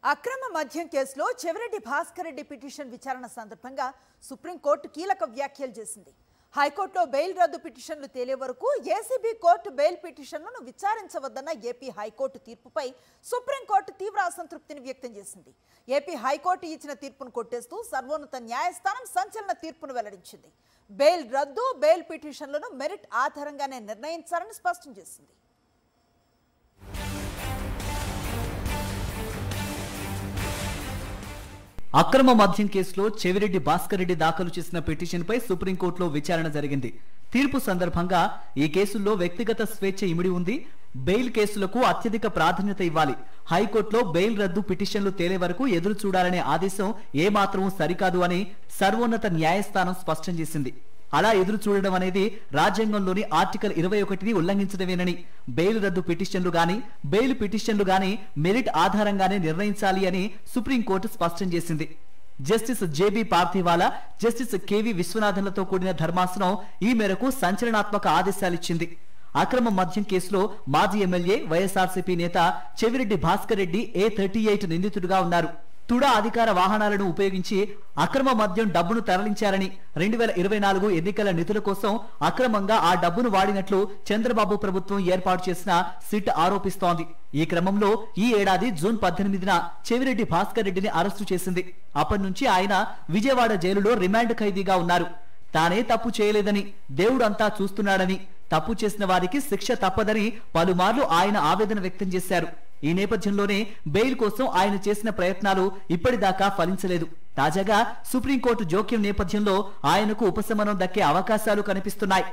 అక్రమ మద్యం కేసులో చెవిరెడ్డి భాస్కర్ రెడ్డి పిటిషన్ విచారణ సందర్భంగా సుప్రీంకోర్టు కీలక వ్యాఖ్యలు చేసింది. హైకోర్టులో బెయిల్ రద్దు పిటిషన్లు తేలే వరకు ఏసీబీ కోర్టు బెయిల్ పిటిషన్లను విచారించవద్దన్న ఏపీ హైకోర్టు తీర్పుపై సుప్రీంకోర్టు తీవ్ర అసంతృప్తిని వ్యక్తం చేసింది. ఏపీ హైకోర్టు ఇచ్చిన తీర్పును కొట్టేస్తూ సర్వోన్నత న్యాయస్థానం సంచలన తీర్పును వెల్లడించింది. బెయిల్ రద్దు, బెయిల్ పిటిషన్లను మెరిట్ ఆధారంగానే నిర్ణయించాలని స్పష్టం చేసింది. అక్రమ మద్యం కేసులో చెవిరెడ్డి భాస్కర్ రెడ్డి దాఖలు చేసిన పిటిషన్పై సుప్రీంకోర్టులో విచారణ జరిగింది. తీర్పు సందర్భంగా ఈ కేసుల్లో వ్యక్తిగత స్వేచ్ఛ ఇమిడి ఉంది, బెయిల్ కేసులకు అత్యధిక ప్రాధాన్యత ఇవ్వాలి, హైకోర్టులో బెయిల్ రద్దు పిటిషన్లు తేలే వరకు ఎదురు చూడాలనే ఆదేశం ఏమాత్రం సరికాదు అని సర్వోన్నత న్యాయస్థానం స్పష్టం చేసింది. అలా ఎదురు చూడడం అనేది రాజ్యాంగంలోని ఆర్టికల్ 21ని ఉల్లంఘించడమేనని, బెయిల్ రద్దు పిటిషన్లు గాని బెయిల్ పిటిషన్లు గాని మెరిట్ ఆధారంగానే నిర్ణయించాలి అని సుప్రీంకోర్టు స్పష్టం చేసింది. Justice JB Pardiwala, justice KV విశ్వనాథన్లతో కూడిన ధర్మాసనం ఈ మేరకు సంచలనాత్మక ఆదేశాలిచ్చింది. అక్రమ మద్యం కేసులో మాజీ ఎమ్మెల్యే వైఎస్ఆర్సీపీ నేత చెవిరెడ్డి భాస్కర్ రెడ్డి A38 నిందితుడిగా ఉన్నారు. తుడా అధికార వాహనాలను ఉపయోగించి అక్రమ మద్యం డబ్బును తరలించారని, 2024 ఎన్నికల నిధుల కోసం అక్రమంగా ఆ డబ్బును వాడినట్లు చంద్రబాబు ప్రభుత్వం ఏర్పాటు చేసిన సిట్ ఆరోపిస్తోంది. ఈ క్రమంలో ఈ ఏడాది జూన్ 18న చెవిరెడ్డి భాస్కర్ రెడ్డిని అరెస్టు చేసింది. అప్పటి నుంచి ఆయన విజయవాడ జైలులో రిమాండ్ ఖైదీగా ఉన్నారు. తానే తప్పు చేయలేదని, దేవుడు అంతా చూస్తున్నాడని, తప్పు చేసిన వారికి శిక్ష తప్పదని పలుమార్లు ఆయన ఆవేదన వ్యక్తం చేశారు. ఈ నేపథ్యంలోనే బెయిల్ కోసం ఆయన చేసిన ప్రయత్నాలు ఇప్పటిదాకా ఫలించలేదు. తాజాగా సుప్రీంకోర్టు జోక్యం నేపథ్యంలో ఆయనకు ఉపశమనం దక్కే అవకాశాలు కనిపిస్తున్నాయి.